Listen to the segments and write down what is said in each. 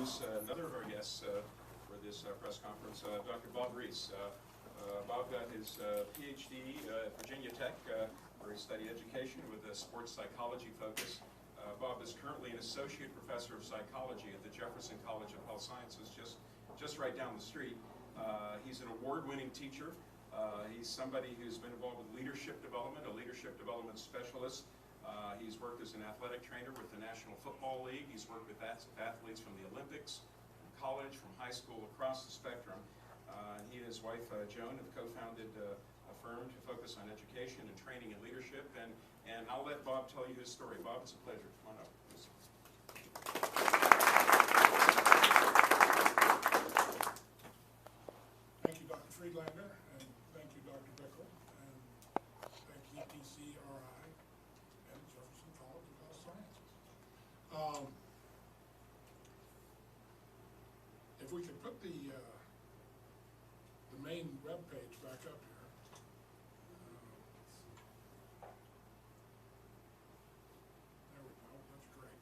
introduce another of our guests for this press conference, Dr. Bob Reese. Bob got his PhD at Virginia Tech, where he studied education with a sports psychology focus. Bob is currently an associate professor of psychology at the Jefferson College of Health Sciences, just right down the street. He's an award-winning teacher. He's somebody who's been involved with leadership development, a leadership development specialist. He's worked as an athletic trainer with the National Football League. He's worked with athletes from the Olympics, from college, from high school, across the spectrum. He and his wife, Joan, have co-founded a firm to focus on education and training and leadership. And I'll let Bob tell you his story. Bob, it's a pleasure. Come on up. Thank you, Dr. Friedlander, and thank you, Dr. Bickle, and thank you, ETCRI, and Jefferson College of Health Sciences. If we could put the main web page back up here. There we go, that's great.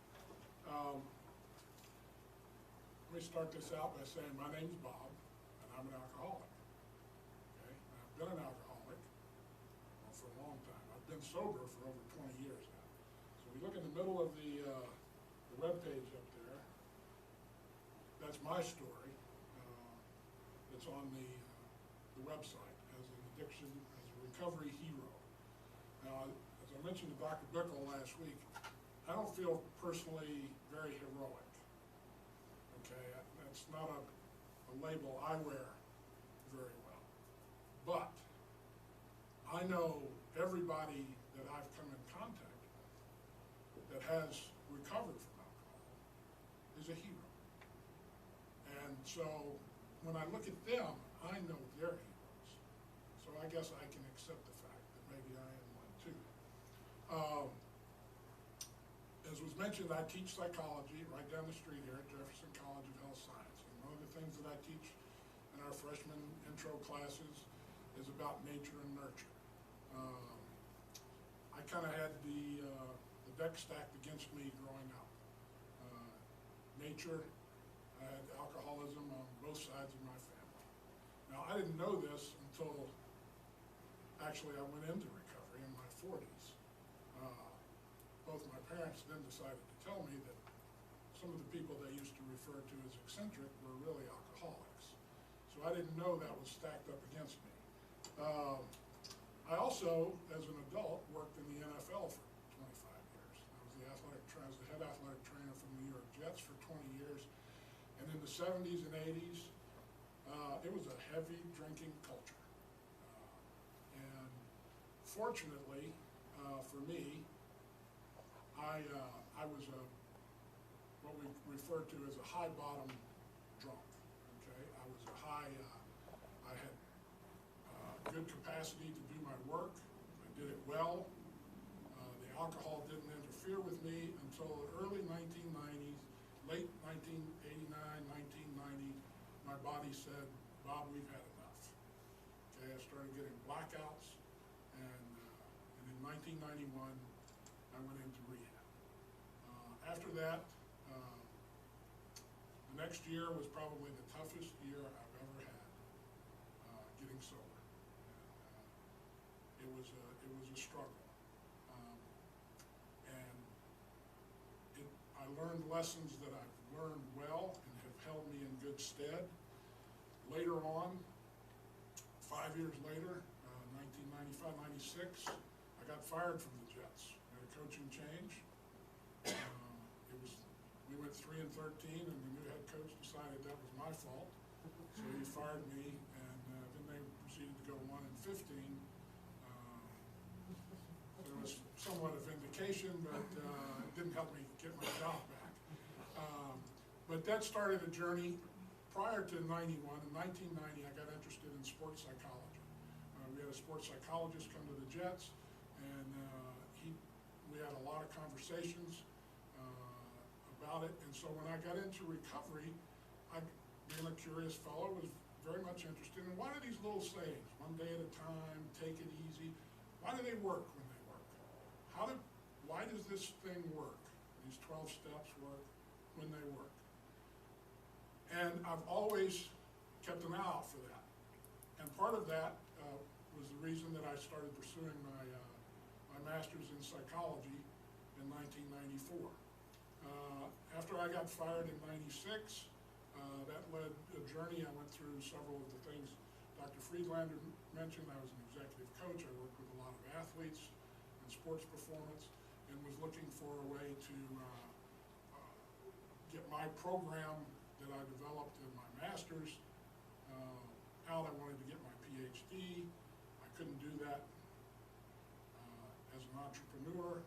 Let me start this out by saying my name's Bob, and I'm an alcoholic. Okay, and I've been an alcoholic for a long time. I've been sober for over 20 years now. So we look in the middle of the web page up there. That's my story. It's on the website as an addiction, as a recovery hero. Now, as I mentioned to Dr. Bickle last week, I don't feel personally very heroic. Okay, that's not a label I wear very well. But I know everybody that I've come in contact with that has recovered from alcohol is a hero. And so when I look at them, I know they're heroes. So I guess I can accept the fact that maybe I am one too. As was mentioned, I teach psychology right down the street here at Jefferson College of Health Sciences. And one of the things that I teach in our freshman intro classes is about nature and nurture. I kind of had the deck stacked against me growing up. Nature, I had alcoholism on both sides of my family. Now, I didn't know this until actually I went into recovery in my 40s. Both my parents then decided to tell me that some of the people they used to refer to as eccentric were really alcoholics. So I didn't know that was stacked up against me. I also, as an adult, worked in the NFL for 25 years. I was the head athletic trainer for the New York Jets for 20 years. And in the 70s and 80s, it was a heavy drinking culture. And fortunately for me, I was what we refer to as a high bottom drunk. Okay, I was I had good capacity to do my work. I did it well. The alcohol didn't interfere with me until the early 1990s, late 1989, 1990. My body said, "Bob, we've had enough." Okay, I started getting blackouts, and in 1991, I went into rehab. After that, the next year was probably the toughest year I've ever had getting sober. And, it was a struggle, and I learned lessons that I've learned well and have held me in good stead. Later on, 5 years later, 1995, 96, I got fired from the Jets. We had a coaching change. We went 3-13, and the new head coach decided that was my fault. So he fired me, and then they proceeded to go 1-15. There was somewhat of vindication, but it didn't help me get my job back. But that started a journey. Prior to 91, in 1990, I got interested in sports psychology. We had a sports psychologist come to the Jets, and we had a lot of conversations about it. And so when I got into recovery, being a curious fellow, was very much interested in why do these little sayings, one day at a time, take it easy, why do they work when they work? Why does this thing work? These 12 steps work when they work. And I've always kept an eye out for that. And part of that was the reason that I started pursuing my master's in psychology in 1994. After I got fired in '96, that led a journey. I went through several of the things Dr. Friedlander mentioned. I was an executive coach. I worked with a lot of athletes in sports performance and was looking for a way to get my program that I developed in my master's out. I wanted to get my PhD. I couldn't do that as an entrepreneur,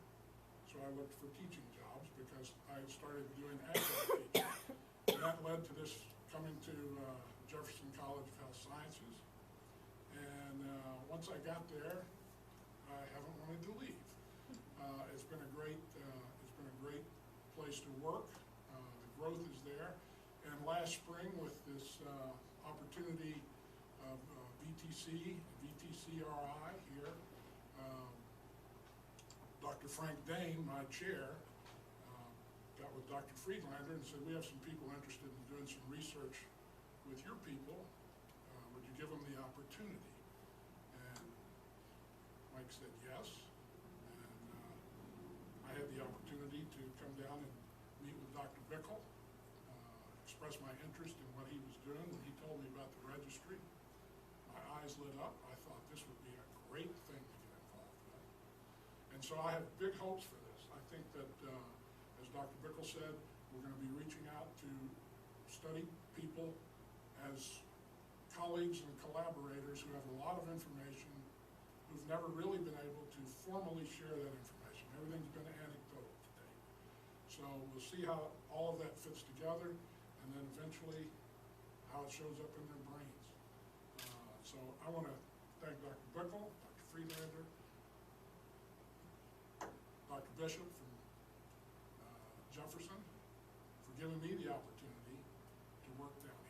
so I looked for teaching jobs because I started doing academic teaching. And that led to this coming to Jefferson College of Health Sciences. And once I got there, I haven't wanted to leave. It's been a great place to work. The growth is there. And last spring, with this opportunity of VTCRI here, Dr. Frank Dane, my chair, got with Dr. Friedlander and said, we have some people interested in doing some research with your people. Would you give them the opportunity? And Mike said yes. And I had the opportunity to come down and meet with Dr. Bickle, express my interest in what he was doing. When he told me about the registry, my eyes lit up. I thought this would be a great thing to get involved with. And so I have big hopes for this. I think that, as Dr. Bickle said, we're going to be reaching out to study people as colleagues and collaborators who have a lot of information, who've never really been able to formally share that information. Everything's been anecdotal to date. So we'll see how all of that fits together, and then eventually how it shows up in their brains. So I want to thank Dr. Bickle, Dr. Friedlander, Dr. Bishop from Jefferson for giving me the opportunity to work down here.